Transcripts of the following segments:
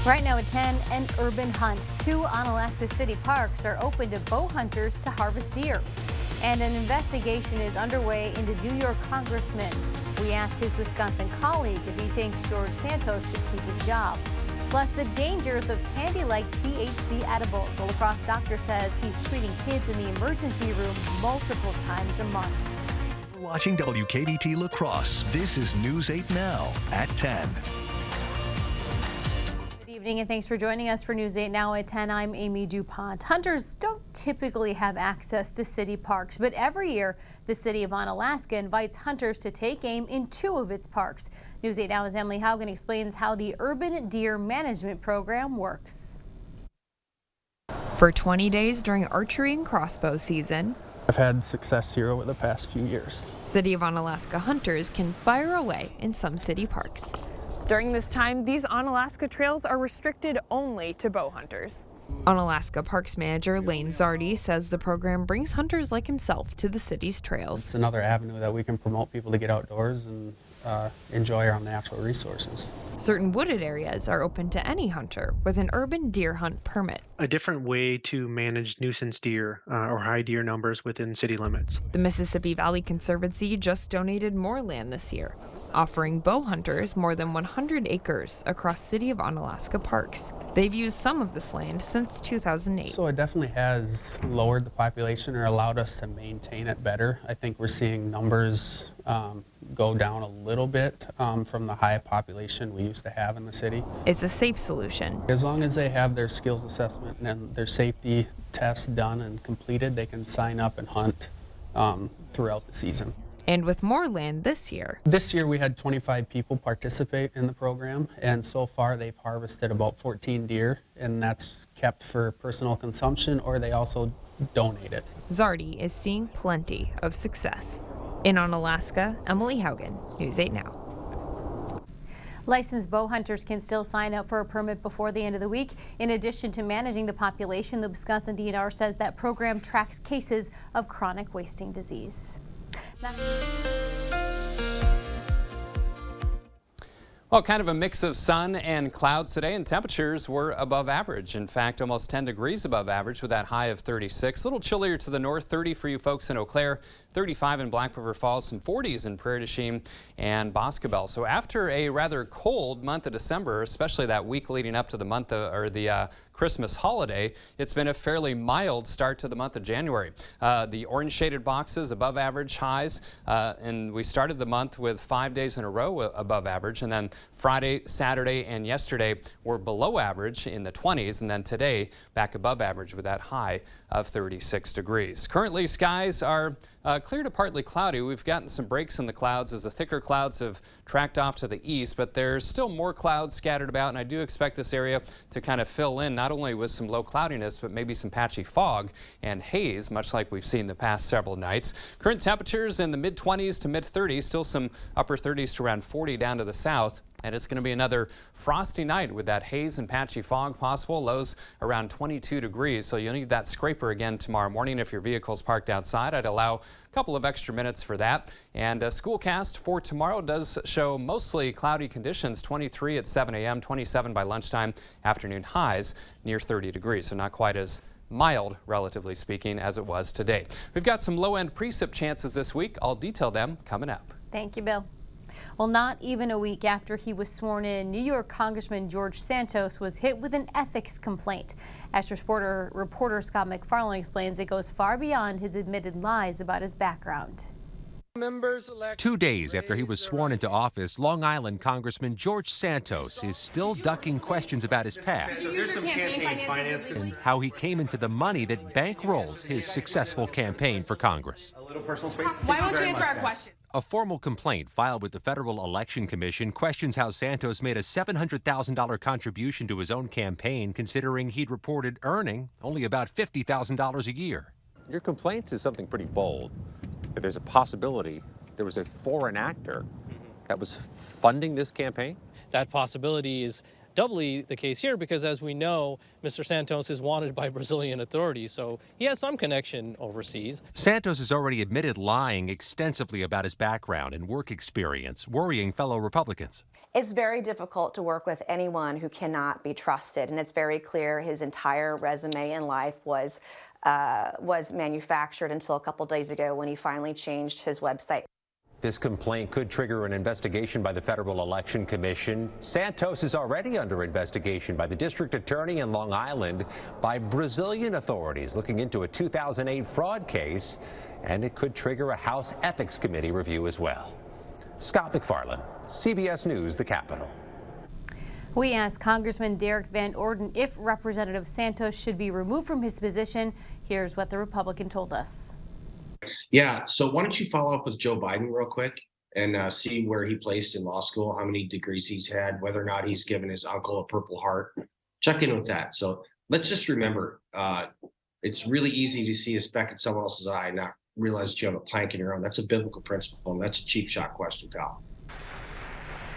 Right now at 10, an urban hunt. 2 Onalaska city parks are open to bow hunters to harvest deer. And an investigation is underway into New York Congressman. We asked his Wisconsin colleague if he thinks George Santos should keep his job. Plus, the dangers of candy-like THC edibles. A La Crosse doctor says he's treating kids in the emergency room multiple times a month. You're watching WKBT La Crosse. This is News 8 Now at 10. Good evening and thanks for joining us for News 8 Now at 10. I'm Amy DuPont. Hunters don't typically have access to city parks, but every year the city of Onalaska invites hunters to take aim in 2 of its parks. News 8 Now's Emily Haugen explains how the Urban Deer Management Program works. For 20 days during archery and crossbow season, I've had success here over the past few years. City of Onalaska hunters can fire away in some city parks. During this time, these Onalaska trails are restricted only to bow hunters. Onalaska Parks Manager Lane Zardy says the program brings hunters like himself to the city's trails. It's another avenue that we can promote people to get outdoors and enjoy our natural resources. Certain wooded areas are open to any hunter with an urban deer hunt permit. A different way to manage nuisance deer or high deer numbers within city limits. The Mississippi Valley Conservancy just donated more land this year, offering bow hunters more than 100 acres across City of Onalaska parks. They've used some of this land since 2008. So it definitely has lowered the population or allowed us to maintain it better. I think we're seeing numbers go down a little bit from the high population we used to have in the city. It's a safe solution. As long as they have their skills assessment and their safety tests done and completed, they can sign up and hunt throughout the season. And with more land this year. This year we had 25 people participate in the program, and so far they've harvested about 14 deer, and that's kept for personal consumption, or they also donate it. Zardy is seeing plenty of success. In Onalaska, Emily Haugen, News 8 Now. Licensed bow hunters can still sign up for a permit before the end of the week. In addition to managing the population, the Wisconsin DNR says that program tracks cases of chronic wasting disease. Well, kind of a mix of sun and clouds today, and temperatures were above average. In fact, almost 10 degrees above average with that high of 36. A little chillier to the north, 30 for you folks in Eau Claire, 35 in Black River Falls, some 40s in Prairie du Chien and Boscobel. So after a rather cold month of December, especially that week leading up to the month of, the Christmas holiday, it's been a fairly mild start to the month of January. The orange shaded boxes above average highs, and we started the month with 5 days in a row above average, and then Friday, Saturday, and yesterday were below average in the 20s, and then today back above average with that high of 36 degrees. Currently, skies are clear to partly cloudy. We've gotten some breaks in the clouds as the thicker clouds have tracked off to the east, but there's still more clouds scattered about, and I do expect this area to kind of fill in not only with some low cloudiness, but maybe some patchy fog and haze, much like we've seen the past several nights. Current temperatures in the mid-20s to mid-30s, still some upper 30s to around 40 down to the south. And it's going to be another frosty night with that haze and patchy fog possible. Lows around 22 degrees. So you'll need that scraper again tomorrow morning if your vehicle's parked outside. I'd allow a couple of extra minutes for that. And Schoolcast for tomorrow does show mostly cloudy conditions. 23 at 7 a.m., 27 by lunchtime, afternoon highs near 30 degrees. So not quite as mild, relatively speaking, as it was today. We've got some low-end precip chances this week. I'll detail them coming up. Thank you, Bill. Well, not even a week after he was sworn in, New York Congressman George Santos was hit with an ethics complaint. As reporter Scott McFarland explains, it goes far beyond his admitted lies about his background. 2 days after he was sworn into office, Long Island Congressman George Santos is still ducking questions about his past and how he came into the money that bankrolled his successful campaign for Congress. Why won't you answer our question? A formal complaint filed with the Federal Election Commission questions how Santos made a $700,000 contribution to his own campaign, considering he'd reported earning only about $50,000 a year. Your complaint is something pretty bold. That there's a possibility there was a foreign actor that was funding this campaign? That possibility is doubly the case here because, as we know, Mr. Santos is wanted by Brazilian authorities, so he has some connection overseas. Santos has already admitted lying extensively about his background and work experience, worrying fellow Republicans. It's very difficult to work with anyone who cannot be trusted, and it's very clear his entire resume in life was manufactured until a couple days ago when he finally changed his website. This complaint could trigger an investigation by the Federal Election Commission. Santos is already under investigation by the district attorney in Long Island by Brazilian authorities looking into a 2008 fraud case, and it could trigger a House Ethics Committee review as well. Scott McFarland, CBS News, the Capitol. We asked Congressman Derek Van Orden if Representative Santos should be removed from his position. Here's what the Republican told us. Yeah, so why don't you follow up with Joe Biden real quick and see where he placed in law school, how many degrees he's had, whether or not he's given his uncle a Purple Heart. Check in with that. So let's just remember, it's really easy to see a speck in someone else's eye and not realize that you have a plank in your own. That's a biblical principle, and that's a cheap shot question, pal.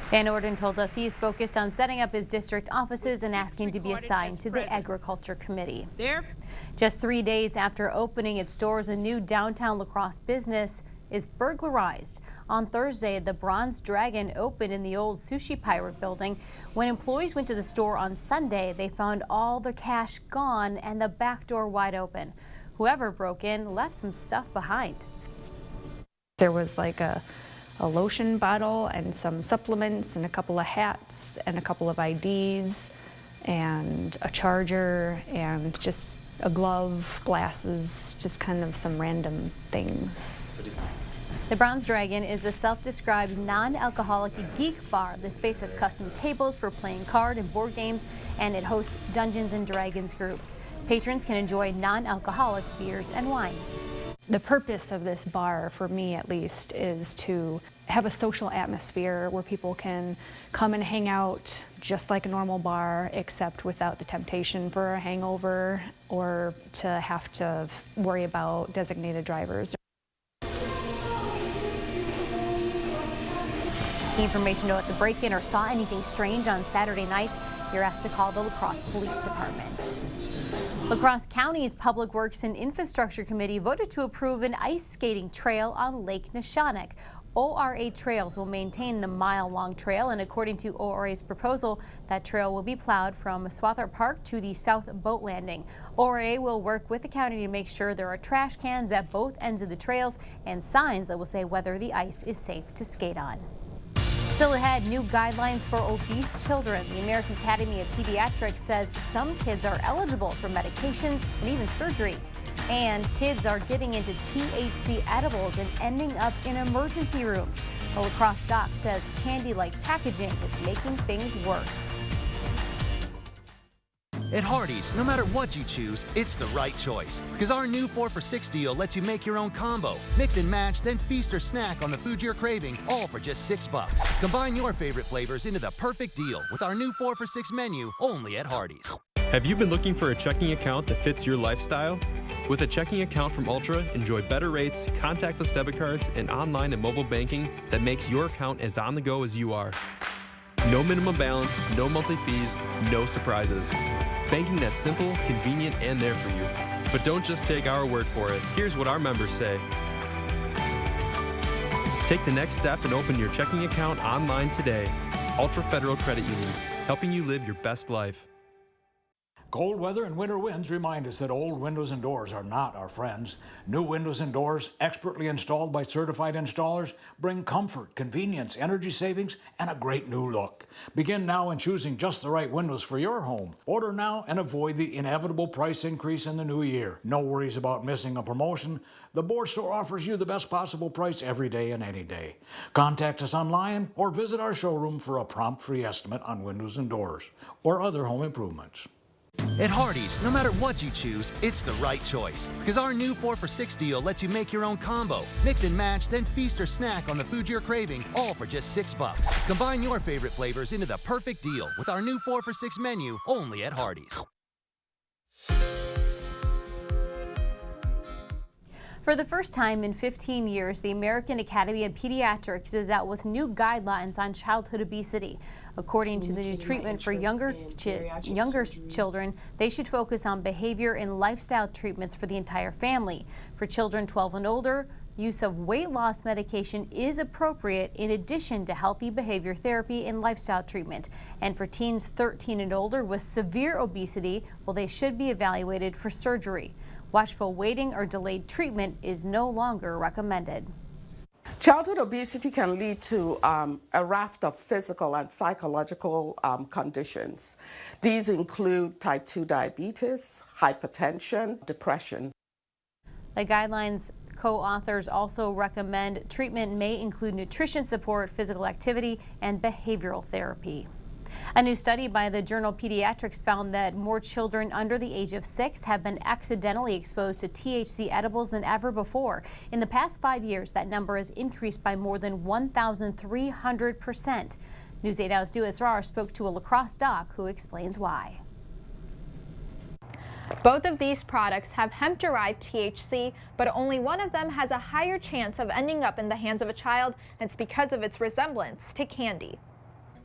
Van Orden told us he is focused on setting up his district offices and asking to be assigned to the Agriculture Committee. Just 3 days after opening its doors, a new downtown La Crosse business is burglarized. On Thursday, the Bronze Dragon opened in the old Sushi Pirate building. When employees went to the store on Sunday, they found all the cash gone and the back door wide open. Whoever broke in left some stuff behind. There was like a lotion bottle and some supplements and a couple of hats and a couple of IDs and a charger and just a glove, glasses, just kind of some random things. The Bronze Dragon is a self-described non-alcoholic geek bar. The space has custom tables for playing card and board games, and it hosts Dungeons and Dragons groups. Patrons can enjoy non-alcoholic beers and wine. The purpose of this bar, for me at least, is to have a social atmosphere where people can come and hang out just like a normal bar, except without the temptation for a hangover or to have to worry about designated drivers. Information about the break-in or saw anything strange on Saturday night, you're asked to call the La Crosse Police Department. La Crosse County's Public Works and Infrastructure Committee voted to approve an ice skating trail on Lake Neshonoc. ORA Trails will maintain the mile-long trail, and according to ORA's proposal, that trail will be plowed from Swathart Park to the South Boat Landing. ORA will work with the county to make sure there are trash cans at both ends of the trails and signs that will say whether the ice is safe to skate on. Still ahead, new guidelines for obese children. The American Academy of Pediatrics says some kids are eligible for medications and even surgery. And kids are getting into THC edibles and ending up in emergency rooms. A La Crosse doc says candy-like packaging is making things worse. At Hardee's, no matter what you choose, it's the right choice. Because our new 4 for $6 deal lets you make your own combo. Mix and match, then feast or snack on the food you're craving, all for just $6. Combine your favorite flavors into the perfect deal with our new 4 for $6 menu, only at Hardee's. Have you been looking for a checking account that fits your lifestyle? With a checking account from Ultra, enjoy better rates, contactless debit cards, and online and mobile banking that makes your account as on the go as you are. No minimum balance, no monthly fees, no surprises. Banking that's simple, convenient, and there for you. But don't just take our word for it. Here's what our members say. Take the next step and open your checking account online today. Ultra Federal Credit Union, helping you live your best life. Cold weather and winter winds remind us that old windows and doors are not our friends. New windows and doors, expertly installed by certified installers, bring comfort, convenience, energy savings, and a great new look. Begin now in choosing just the right windows for your home. Order now and avoid the inevitable price increase in the new year. No worries about missing a promotion. The Board Store offers you the best possible price every day and any day. Contact us online or visit our showroom for a prompt free estimate on windows and doors or other home improvements. At Hardee's, no matter what you choose, it's the right choice. Because our new 4 for $6 deal lets you make your own combo. Mix and match, then feast or snack on the food you're craving, all for just $6. Combine your favorite flavors into the perfect deal with our new 4 for $6 menu, only at Hardee's. For the first time in 15 years, the American Academy of Pediatrics is out with new guidelines on childhood obesity. According to the new treatment for younger children, they should focus on behavior and lifestyle treatments for the entire family. For children 12 and older, use of weight loss medication is appropriate in addition to healthy behavior therapy and lifestyle treatment. And for teens 13 and older with severe obesity, well, they should be evaluated for surgery. Watchful waiting or delayed treatment is no longer recommended. Childhood obesity can lead to a raft of physical and psychological conditions. These include type 2 diabetes, hypertension, depression. The guidelines co-authors also recommend treatment may include nutrition support, physical activity, and behavioral therapy. A new study by the journal Pediatrics found that more children under the age of 6 have been accidentally exposed to THC edibles than ever before. In the past 5 years, that number has increased by more than 1,300%. News 8 Now's Dua Israr spoke to a La Crosse doc who explains why. Both of these products have hemp-derived THC, but only one of them has a higher chance of ending up in the hands of a child, and it's because of its resemblance to candy.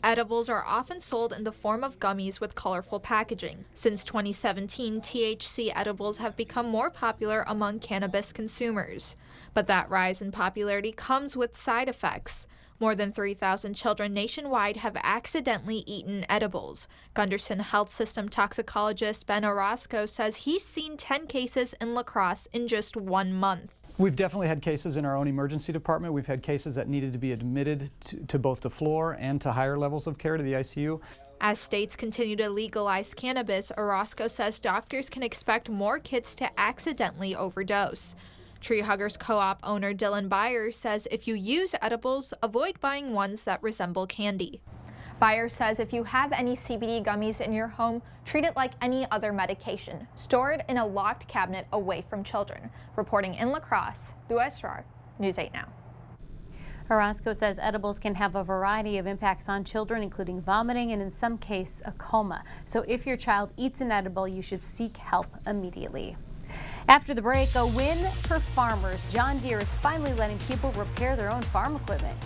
Edibles are often sold in the form of gummies with colorful packaging. Since 2017, THC edibles have become more popular among cannabis consumers. But that rise in popularity comes with side effects. More than 3,000 children nationwide have accidentally eaten edibles. Gunderson Health System toxicologist Ben Orozco says he's seen 10 cases in La Crosse in just 1 month. We've definitely had cases in our own emergency department. We've had cases that needed to be admitted to both the floor and to higher levels of care to the ICU. As states continue to legalize cannabis, Orozco says doctors can expect more kids to accidentally overdose. Tree Huggers Co-op owner Dylan Byers says if you use edibles, avoid buying ones that resemble candy. Byers says if you have any CBD gummies in your home, treat it like any other medication. Store it in a locked cabinet away from children. Reporting in La Crosse, Dua Israr, News 8 Now. Orozco says edibles can have a variety of impacts on children, including vomiting and in some cases a coma. So if your child eats an edible, you should seek help immediately. After the break, a win for farmers. John Deere is finally letting people repair their own farm equipment.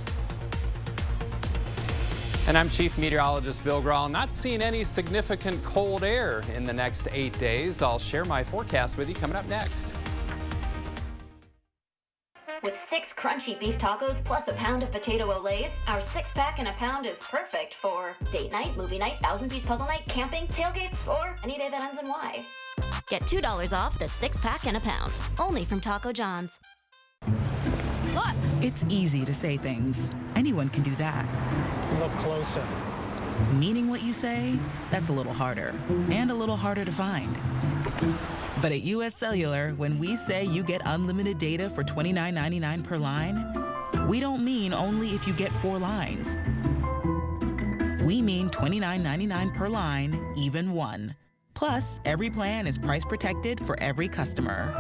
And I'm Chief Meteorologist Bill Grahl. Not seeing any significant cold air in the next 8 days. I'll share my forecast with you coming up next. With 6 crunchy beef tacos plus a pound of potato olays, our 6-pack in a pound is perfect for date night, movie night, 1,000-piece puzzle night, camping, tailgates, or any day that ends in Y. Get $2 off the 6-pack in a pound, only from Taco John's. Look! It's easy to say things. Anyone can do that. Look closer. Meaning what you say, that's a little harder, and a little harder to find. But at US Cellular, when we say you get unlimited data for $29.99 per line, we don't mean only if you get 4 lines. We mean $29.99 per line, even 1. Plus, every plan is price protected for every customer.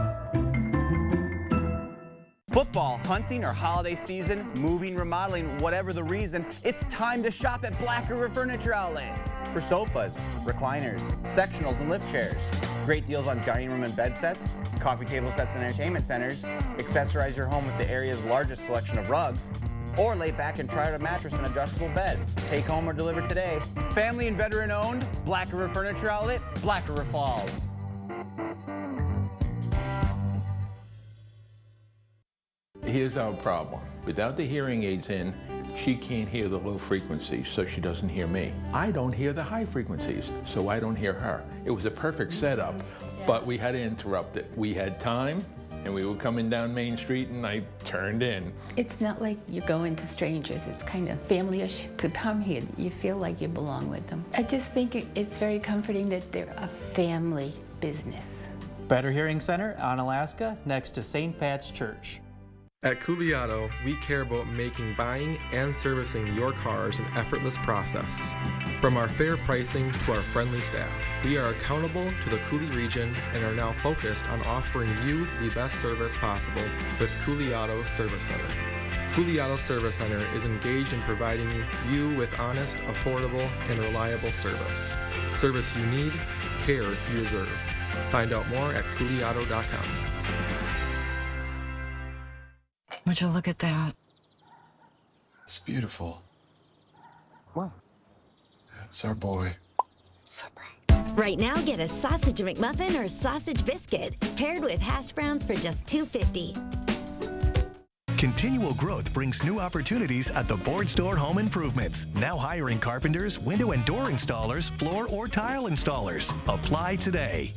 Football, hunting, or holiday season, moving, remodeling, whatever the reason, it's time to shop at Black River Furniture Outlet. For sofas, recliners, sectionals, and lift chairs. Great deals on dining room and bed sets, coffee table sets and entertainment centers. Accessorize your home with the area's largest selection of rugs. Or lay back and try out a mattress and adjustable bed. Take home or deliver today. Family and veteran owned, Black River Furniture Outlet, Black River Falls. Here's our problem. Without the hearing aids in, she can't hear the low frequencies, so she doesn't hear me. I don't hear the high frequencies, so I don't hear her. It was a perfect setup, but we had to interrupt it. We had time, and we were coming down Main Street, and I turned in. It's not like you're going to strangers. It's kind of family-ish to come here. You feel like you belong with them. I just think it's very comforting that they're a family business. Better Hearing Center on Alaska, next to St. Pat's Church. At Cooley Auto, we care about making buying and servicing your cars an effortless process. From our fair pricing to our friendly staff, we are accountable to the Cooley region and are now focused on offering you the best service possible with Cooley Auto Service Center. Cooley Auto Service Center is engaged in providing you with honest, affordable, and reliable service. Service you need, care you deserve. Find out more at CooleyAuto.com. Would you look at that? It's beautiful. Wow. That's our boy. So proud. Right now, get a sausage McMuffin or sausage biscuit paired with hash browns for just $2.50. Continual growth brings new opportunities at the Board Store Home Improvements. Now hiring carpenters, window and door installers, floor or tile installers. Apply today.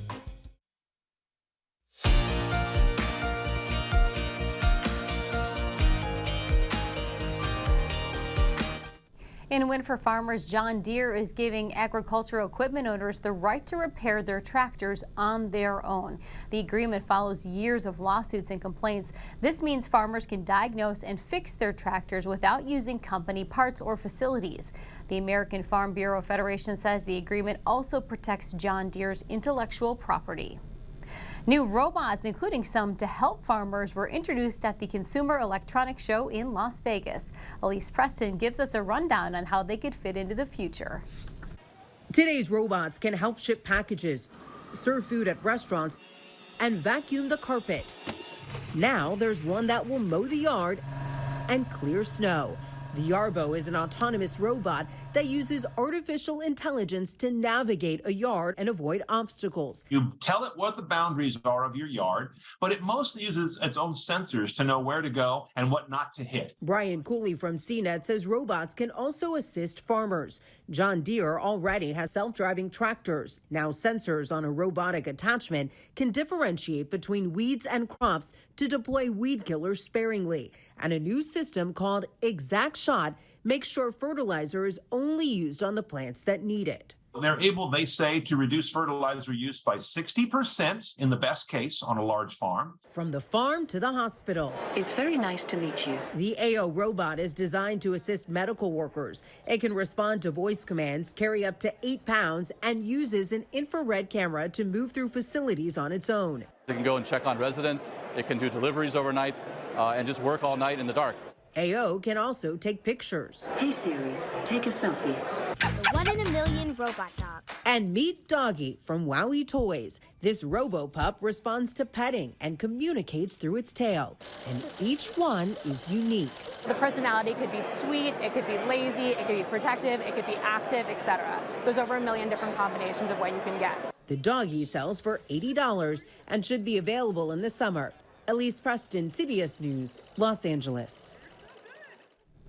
In a win for farmers, John Deere is giving agricultural equipment owners the right to repair their tractors on their own. The agreement follows years of lawsuits and complaints. This means farmers can diagnose and fix their tractors without using company parts or facilities. The American Farm Bureau Federation says the agreement also protects John Deere's intellectual property. New robots, including some to help farmers, were introduced at the Consumer Electronics Show in Las Vegas. Elise Preston gives us a rundown on how they could fit into the future. Today's robots can help ship packages, serve food at restaurants, and vacuum the carpet. Now there's one that will mow the yard and clear snow. The Yarbo is an autonomous robot that uses artificial intelligence to navigate a yard and avoid obstacles. You tell it what the boundaries are of your yard, but it mostly uses its own sensors to know where to go and what not to hit. Brian Cooley from CNET says robots can also assist farmers. John Deere already has self-driving tractors. Now sensors on a robotic attachment can differentiate between weeds and crops to deploy weed killers sparingly. And a new system called Exact Shot makes sure fertilizer is only used on the plants that need it. They're able, they say, to reduce fertilizer use by 60% in the best case on a large farm. From the farm to the hospital. It's very nice to meet you. The AO robot is designed to assist medical workers. It can respond to voice commands, carry up to 8 pounds, and uses an infrared camera to move through facilities on its own. It can go and check on residents. It can do deliveries overnight and just work all night in the dark. AO can also take pictures. Hey Siri, take a selfie. The 1 in a million robot dog. And meet Doggy from Wowie Toys. This RoboPup responds to petting and communicates through its tail. And each one is unique. The personality could be sweet, it could be lazy, it could be protective, it could be active, etc. There's over 1 million different combinations of what you can get. The Doggy sells for $80 and should be available in the summer. Elise Preston, CBS News, Los Angeles.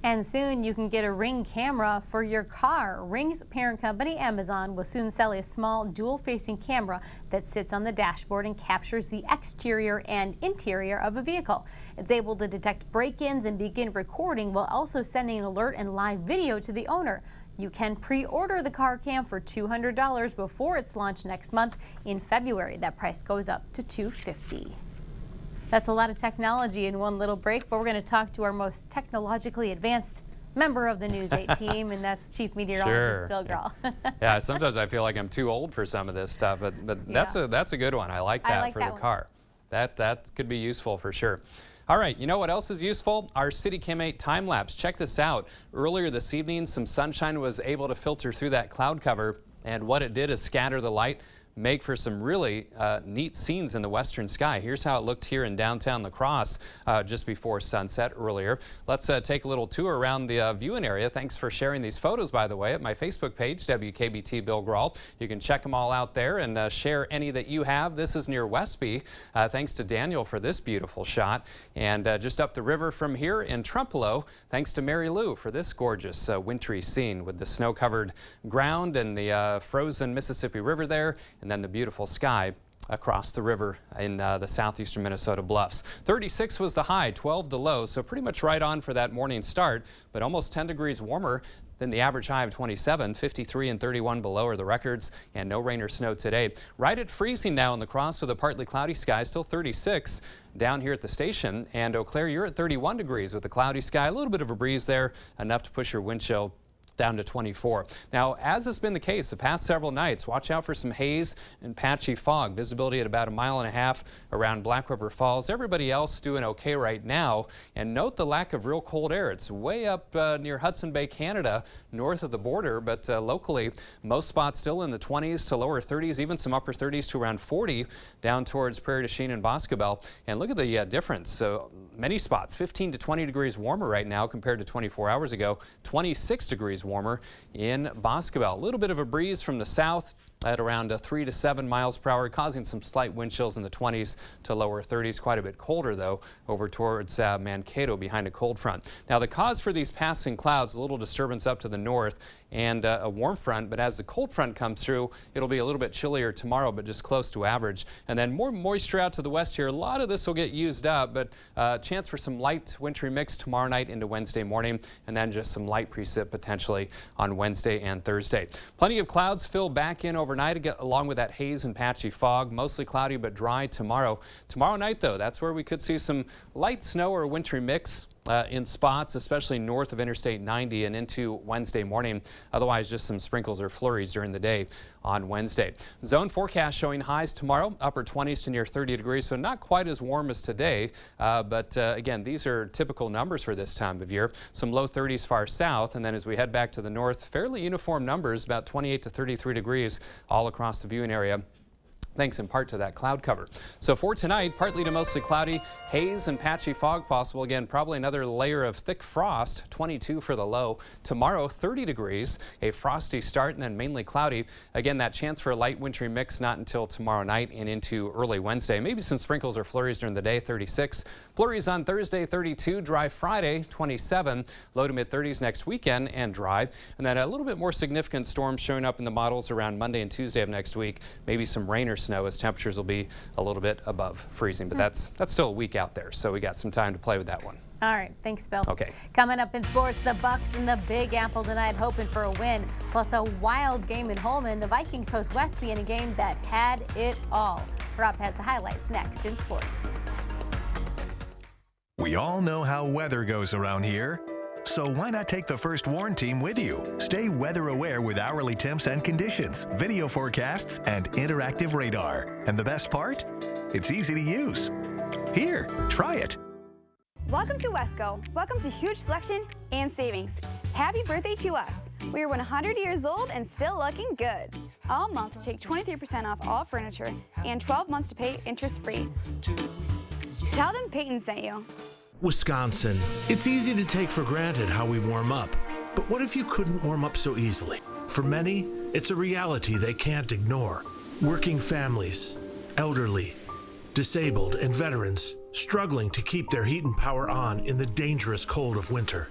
And soon you can get a Ring camera for your car. Ring's parent company, Amazon, will soon sell a small dual-facing camera that sits on the dashboard and captures the exterior and interior of a vehicle. It's able to detect break-ins and begin recording while also sending an alert and live video to the owner. You can pre-order the car cam for $200 before it's launched next month. In February, that price goes up to $250. That's a lot of technology in one little break, but we're going to talk to our most technologically advanced member of the News 8 team, and that's Chief Meteorologist Bill Grall. Yeah, sometimes I feel like I'm too old for some of this stuff, but that's a good one. I like that for the car. That could be useful for sure. All right, you know what else is useful? Our City Cam 8 time lapse. Check this out. Earlier this evening, some sunshine was able to filter through that cloud cover, and what it did is scatter the light, make for some really neat scenes in the western sky. Here's how it looked here in downtown La Crosse just before sunset earlier. Let's take a little tour around the viewing area. Thanks for sharing these photos, by the way, at my Facebook page, WKBT Bill Grall. You can check them all out there and share any that you have. This is near Westby. Thanks to Daniel for this beautiful shot. And just up the river from here in Trempealeau, thanks to Mary Lou for this gorgeous wintry scene with the snow-covered ground and the frozen Mississippi River there, and then the beautiful sky across the river in the southeastern Minnesota bluffs. 36 was the high, 12 the low, so pretty much right on for that morning start, but almost 10 degrees warmer than the average high of 27. 53 and 31 below are the records, and no rain or snow today. Right at freezing now in La Crosse with a partly cloudy sky, still 36 down here at the station. And Eau Claire, you're at 31 degrees with a cloudy sky, a little bit of a breeze there, enough to push your wind chill down to 24. Now, as has been the case the past several nights, watch out for some haze and patchy fog. Visibility at about 1.5 miles around Black River Falls. Everybody else doing okay right now. And note the lack of real cold air. It's way up near Hudson Bay, Canada, north of the border, but locally, most spots still in the 20s to lower 30s, even some upper 30s to around 40 down towards Prairie du Chien and Boscobel. And look at the difference. So many spots 15 to 20 degrees warmer right now compared to 24 hours ago, 26 degrees warmer in Boscobel. A little bit of a breeze from the south at around 3 to 7 miles per hour, causing some slight wind chills in the 20s to lower 30s. Quite a bit colder, though, over towards Mankato behind a cold front. Now, the cause for these passing clouds, a little disturbance up to the north and a warm front, but as the cold front comes through, it'll be a little bit chillier tomorrow, but just close to average. And then more moisture out to the west here. A lot of this will get used up, but chance for some light wintry mix tomorrow night into Wednesday morning, and then just some light precip potentially on Wednesday and Thursday. Plenty of clouds fill back in overnight, along with that haze and patchy fog. Mostly cloudy but dry tomorrow. Tomorrow night, though, that's where we could see some light snow or a wintry mix in spots, especially north of Interstate 90 and into Wednesday morning. Otherwise, just some sprinkles or flurries during the day on Wednesday. Zone forecast showing highs tomorrow, upper 20s to near 30 degrees, so not quite as warm as today. But again, these are typical numbers for this time of year. Some low 30s far south, and then as we head back to the north, fairly uniform numbers, about 28 to 33 degrees all across the viewing area, thanks in part to that cloud cover. So for tonight, partly to mostly cloudy, haze and patchy fog possible. Again, probably another layer of thick frost, 22 for the low. Tomorrow, 30 degrees, a frosty start and then mainly cloudy. Again, that chance for a light wintry mix not until tomorrow night and into early Wednesday. Maybe some sprinkles or flurries during the day, 36. Flurries on Thursday, 32. Dry Friday, 27. Low to mid 30s next weekend and dry. And then a little bit more significant storms showing up in the models around Monday and Tuesday of next week. Maybe some rain or snow as temperatures will be a little bit above freezing, but that's still a week out there, so we got some time to play with that one. All right, thanks, Bill. Okay. Coming up in sports, the Bucks in the Big Apple tonight, hoping for a win, plus a wild game in Holman. The Vikings host Westby in a game that had it all. Rob has the highlights next in sports. We all know how weather goes around here. So why not take the First Warn team with you? Stay weather aware with hourly temps and conditions, video forecasts, and interactive radar. And the best part? It's easy to use. Here, try it. Welcome to Wesco. Welcome to huge selection and savings. Happy birthday to us. We are 100 years old and still looking good. All month, take 23% off all furniture and 12 months to pay interest-free. Tell them Peyton sent you. Wisconsin. It's easy to take for granted how we warm up. But what if you couldn't warm up so easily? For many, it's a reality they can't ignore. Working families, elderly, disabled, and veterans struggling to keep their heat and power on in the dangerous cold of winter.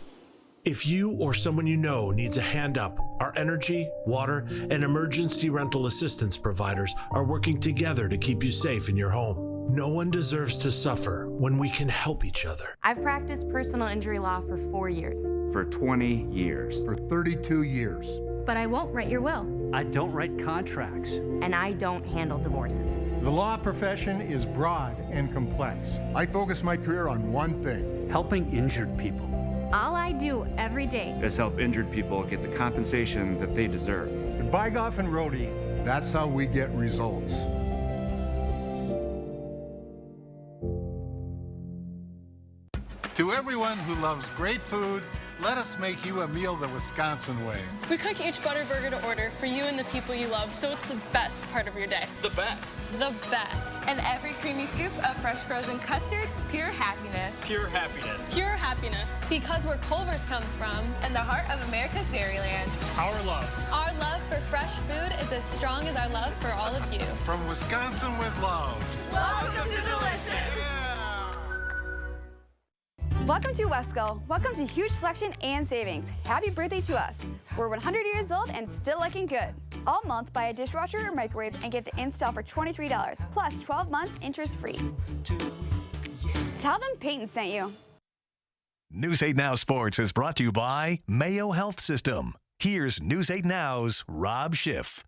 If you or someone you know needs a hand up, our energy, water, and emergency rental assistance providers are working together to keep you safe in your home. No one deserves to suffer when we can help each other. I've practiced personal injury law for 4 years. For 20 years. For 32 years. But I won't write your will. I don't write contracts. And I don't handle divorces. The law profession is broad and complex. I focus my career on one thing. Helping injured people. All I do every day is help injured people get the compensation that they deserve. At Bygoff and Rohde, that's how we get results. To everyone who loves great food, let us make you a meal the Wisconsin way. We cook each butter burger to order for you and the people you love, so it's the best part of your day. The best. The best. And every creamy scoop of fresh frozen custard, pure happiness. Pure happiness. Pure happiness. Because where Culver's comes from. And the heart of America's Dairyland. Our love. Our love for fresh food is as strong as our love for all of you. From Wisconsin with love. Welcome to Delicious. Welcome to Wesco. Welcome to huge selection and savings. Happy birthday to us. We're 100 years old and still looking good. All month, buy a dishwasher or microwave and get the install for $23, plus 12 months interest-free. Tell them Peyton sent you. News 8 Now Sports is brought to you by Mayo Health System. Here's News 8 Now's Rob Schiff.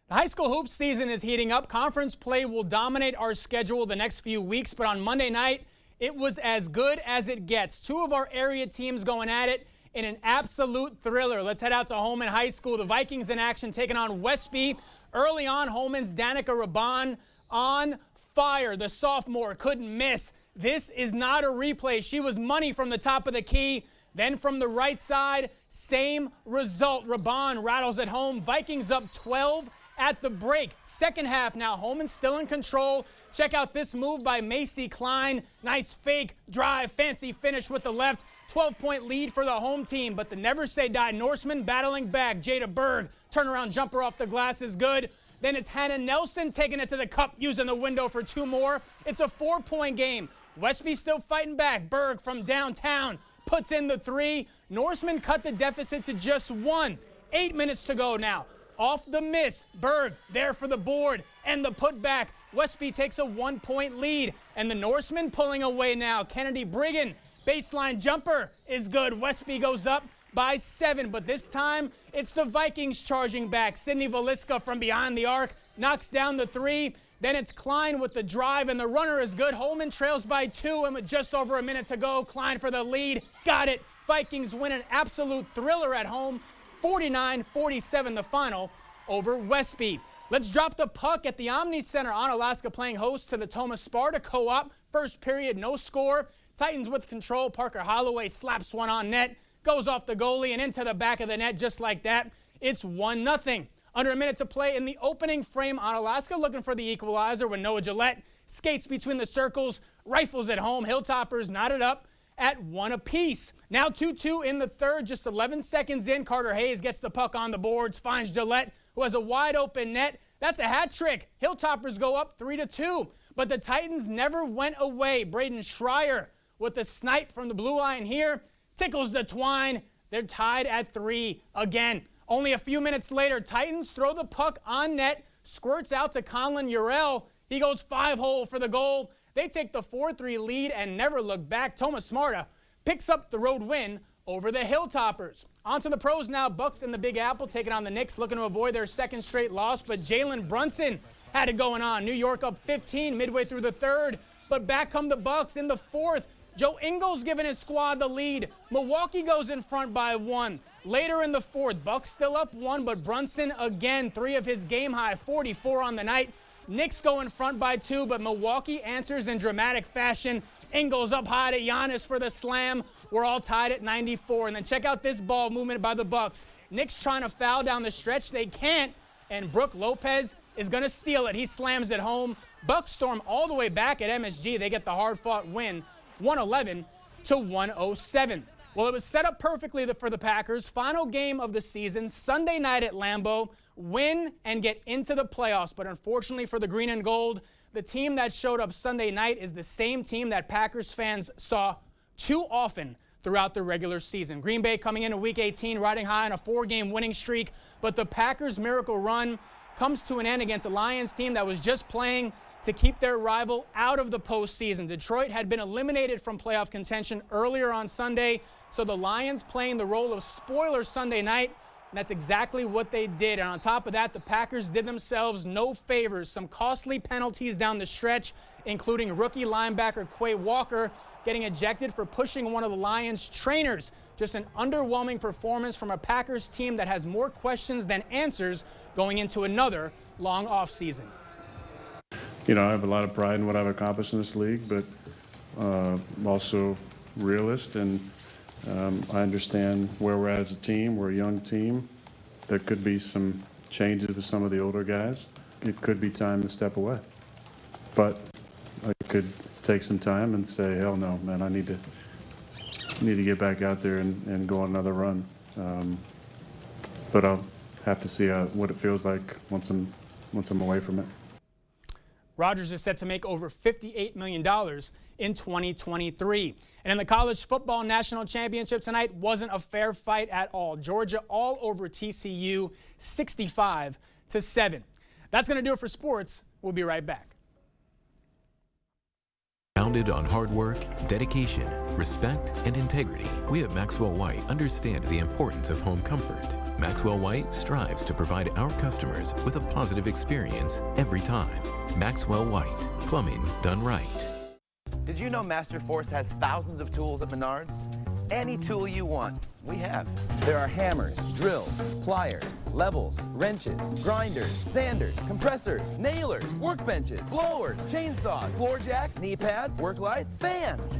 The high school hoops season is heating up. Conference play will dominate our schedule the next few weeks, but on Monday night, it was as good as it gets. Two of our area teams going at it in an absolute thriller. Let's head out to Holman High School. The Vikings in action taking on Westby. Early on, Holman's Danica Raban on fire. The sophomore couldn't miss. This is not a replay. She was money from the top of the key. Then from the right side, same result. Raban rattles it home. Vikings up 12 at the break. Second half now. Holman still in control. Check out this move by Macy Klein. Nice fake, drive, fancy finish with the left. 12-point lead for the home team, but the Never Say Die Norsemen battling back. Jada Berg, turnaround jumper off the glass is good. Then it's Hannah Nelson taking it to the cup, using the window for 2 more. It's a 4-point game. Westby still fighting back. Berg from downtown puts in the 3. Norsemen cut the deficit to just 1. 8 minutes to go now. Off the miss, Berg there for the board and the putback. Westby takes a 1-point lead, and the Norsemen pulling away now. Kennedy Brigham, baseline jumper is good. Westby goes up by 7, but this time it's the Vikings charging back. Sydney Valiska from behind the arc knocks down the 3. Then it's Klein with the drive, and the runner is good. Holman trails by 2, and with just over a minute to go, Klein for the lead. Got it. Vikings win an absolute thriller at home. 49-47 the final over Westby. Let's drop the puck at the Omni Center. Onalaska playing host to the Thomas Sparta Co-op. First period, no score. Titans with control. Parker Holloway slaps one on net, goes off the goalie and into the back of the net just like that. It's 1-0. Under a minute to play in the opening frame. Onalaska looking for the equalizer when Noah Gillette skates between the circles, rifles it home. Hilltoppers knotted up at 1 apiece. Now 2-2 in the third, just 11 seconds in. Carter Hayes gets the puck on the boards, finds Gillette, who has a wide open net. That's a hat trick. Hilltoppers go up 3-2, but the Titans never went away. Braden Schreier with the snipe from the blue line here, tickles the twine. They're tied at 3 again. Only a few minutes later, Titans throw the puck on net, squirts out to Conlon Urell. He goes 5-hole for the goal. They take the 4-3 lead and never look back. Thomas Sparta picks up the road win over the Hilltoppers. On to the pros now. Bucks in the Big Apple taking on the Knicks, looking to avoid their second straight loss, but Jalen Brunson had it going on. New York up 15 midway through the third, but back come the Bucks in the fourth. Joe Ingles giving his squad the lead. Milwaukee goes in front by 1. Later in the fourth, Bucks still up 1, but Brunson again, 3 of his game-high 44 on the night. Knicks go in front by 2, but Milwaukee answers in dramatic fashion. Ingles up high to Giannis for the slam. We're all tied at 94. And then check out this ball movement by the Bucks. Knicks trying to foul down the stretch. They can't. And Brook Lopez is going to seal it. He slams it home. Bucks storm all the way back at MSG. They get the hard-fought win, 111-107. Well, it was set up perfectly for the Packers. Final game of the season, Sunday night at Lambeau. Win and get into the playoffs. But unfortunately for the green and gold, the team that showed up Sunday night is the same team that Packers fans saw too often throughout the regular season. Green Bay coming into Week 18, riding high on a 4-game winning streak. But the Packers' miracle run comes to an end against a Lions team that was just playing to keep their rival out of the postseason. Detroit had been eliminated from playoff contention earlier on Sunday, so the Lions playing the role of spoiler Sunday night, and that's exactly what they did. And on top of that, the Packers did themselves no favors. Some costly penalties down the stretch, including rookie linebacker Quay Walker getting ejected for pushing one of the Lions' trainers. Just an underwhelming performance from a Packers team that has more questions than answers going into another long offseason. You know, I have a lot of pride in what I've accomplished in this league, but I'm also realist, and I understand where we're at as a team. We're a young team. There could be some changes with some of the older guys. It could be time to step away. But I could take some time and say, hell no, man, I need to get back out there and go on another run. But I'll have to see what it feels like once I'm away from it. Rodgers is set to make over $58 million in 2023. And in the college football national championship tonight, wasn't a fair fight at all. Georgia all over TCU, 65-7. That's going to do it for sports. We'll be right back. Founded on hard work, dedication, respect, and integrity, we at Maxwell White understand the importance of home comfort. Maxwell White strives to provide our customers with a positive experience every time. Maxwell White, plumbing done right. Did you know Master Force has thousands of tools at Menards? any tool you want, we have. There are hammers, drills, pliers, levels, wrenches, grinders, sanders, compressors, nailers, workbenches, blowers, chainsaws, floor jacks, knee pads, work lights, fans.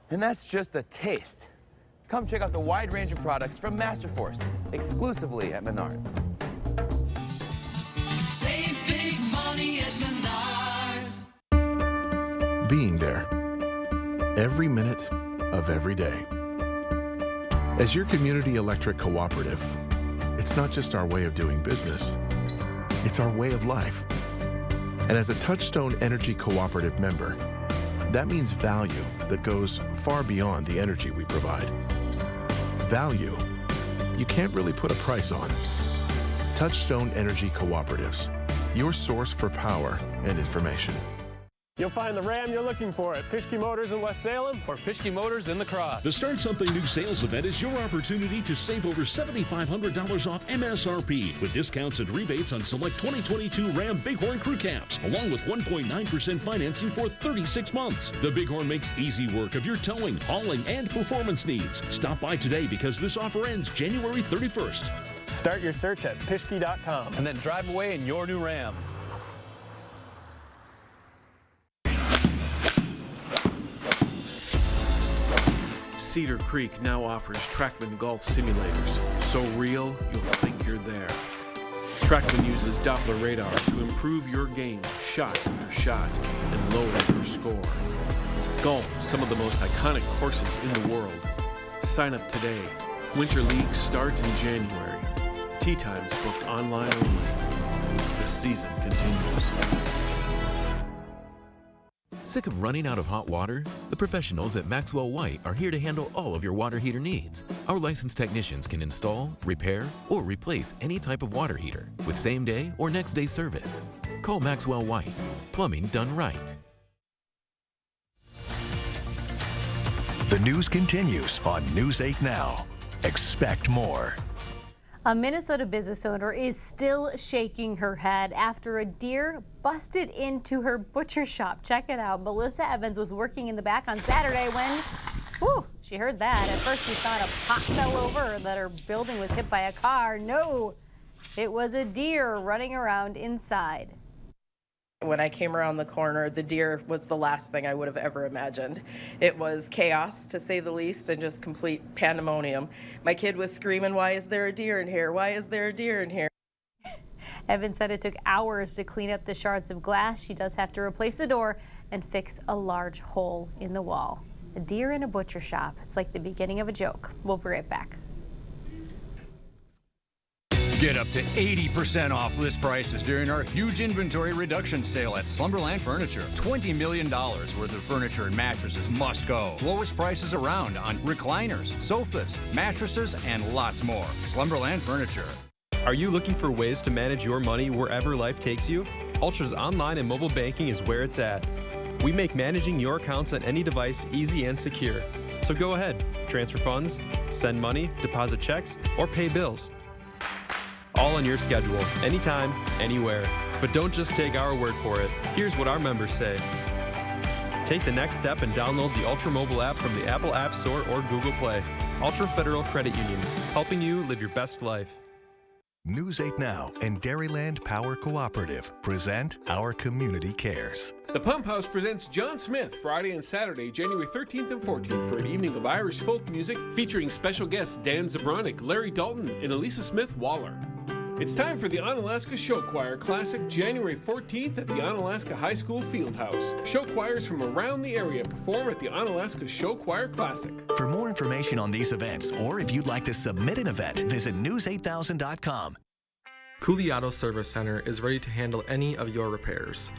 And that's just a taste. Come check out the wide range of products from Masterforce, exclusively at Menards. Save big money at Menards. Being there every minute of every day. As your community electric cooperative, it's not just our way of doing business, it's our way of life. And as a Touchstone Energy Cooperative member, that means value that goes far beyond the energy we provide. Value you can't really put a price on. Touchstone Energy Cooperatives, your source for power and information. You'll find the Ram you're looking for at Pischke Motors in West Salem or Pischke Motors in La Crosse. The Start Something New sales event is your opportunity to save over $7,500 off MSRP with discounts and rebates on select 2022 Ram Bighorn crew cabs, along with 1.9% financing for 36 months. The Bighorn makes easy work of your towing, hauling, and performance needs. Stop by today because this offer ends January 31st. Start your search at Pischke.com And then drive away in your new Ram. Cedar Creek now offers Trackman golf simulators. So real, you'll think you're there. Trackman uses Doppler radar to improve your game shot after shot and lower your score. Golf, some of the most iconic courses in the world. Sign up today. Winter leagues start in January. Tee times booked online only. The season continues. Sick of running out of hot water? The professionals at Maxwell White are here to handle all of your water heater needs. Our licensed technicians can install, repair, or replace any type of water heater with same-day or next-day service. Call Maxwell White. Plumbing done right. The news continues on News 8 Now. Expect more. A Minnesota business owner is still shaking her head after a deer busted into her butcher shop. Check it out. Melissa Evans was working in the back on Saturday when, she heard that. At first she thought a pot fell over or that her building was hit by a car. No, it was a deer running around inside. When I came around the corner, the deer was the last thing I would have ever imagined. It was chaos, to say the least, and just complete pandemonium. My kid was screaming, "Why is there a deer in here? Why is there a deer in here?" Evans said it took hours to clean up the shards of glass. She does have to replace the door and fix a large hole in the wall. A deer in a butcher shop. It's like the beginning of a joke. We'll be right back. Get up to 80% off list prices during our huge inventory reduction sale at Slumberland Furniture. $20 million worth of furniture and mattresses must go. Lowest prices around on recliners, sofas, mattresses, and lots more. Slumberland Furniture. Are you looking for ways to manage your money wherever life takes you? Ultra's online and mobile banking is where it's at. We make managing your accounts on any device easy and secure. So go ahead, transfer funds, send money, deposit checks, or pay bills. All on your schedule, anytime, anywhere. But don't just take our word for it. Here's what our members say. Take the next step and download the Ultra mobile app from the Apple App Store or Google Play. Ultra Federal Credit Union, helping you live your best life. News 8 Now and Dairyland Power Cooperative present Our Community Cares. The Pump House presents John Smith Friday and Saturday, January 13th and 14th for an evening of Irish folk music featuring special guests Dan Zabronic, Larry Dalton, and Elisa Smith Waller. It's time for the Onalaska Show Choir Classic, January 14th at the Onalaska High School Fieldhouse. Show choirs from around the area perform at the Onalaska Show Choir Classic. For more information on these events, or if you'd like to submit an event, visit news8000.com. Cooley Auto Service Center is ready to handle any of your repairs.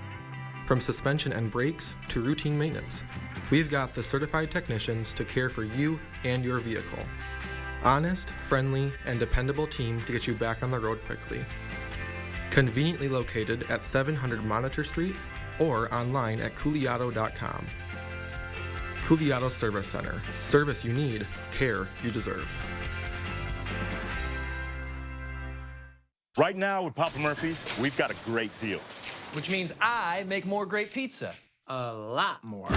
From suspension and brakes to routine maintenance, we've got the certified technicians to care for you and your vehicle. Honest, friendly, and dependable team to get you back on the road quickly. Conveniently located at 700 Monitor Street or online at cooleyauto.com. Cooley Auto Service Center. Service you need, care you deserve. Right now with Papa Murphy's, we've got a great deal. Which means I make more great pizza. A lot more.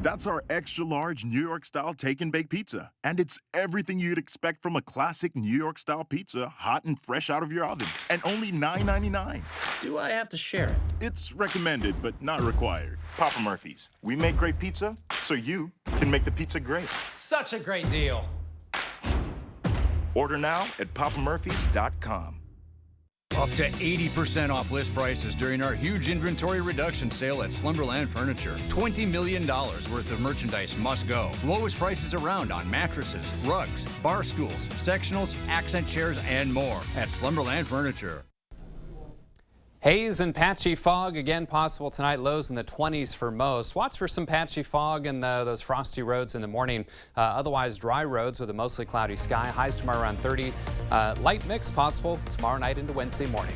That's our extra-large New York-style take-and-bake pizza. And it's everything you'd expect from a classic New York-style pizza, hot and fresh out of your oven. And only $9.99. Do I have to share it? It's recommended, but not required. Papa Murphy's. We make great pizza, so you can make the pizza great. Such a great deal. Order now at papamurphys.com. Up to 80% off list prices during our huge inventory reduction sale at Slumberland Furniture. $20 million worth of merchandise must go. Lowest prices around on mattresses, rugs, bar stools, sectionals, accent chairs, and more at Slumberland Furniture. Haze and patchy fog again possible tonight. Lows in the 20s for most. Watch for some patchy fog and those frosty roads in the morning. Otherwise dry roads with a mostly cloudy sky. Highs tomorrow around 30. Light mix possible tomorrow night into Wednesday morning.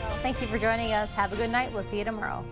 Well, thank you for joining us. Have a good night. We'll see you tomorrow.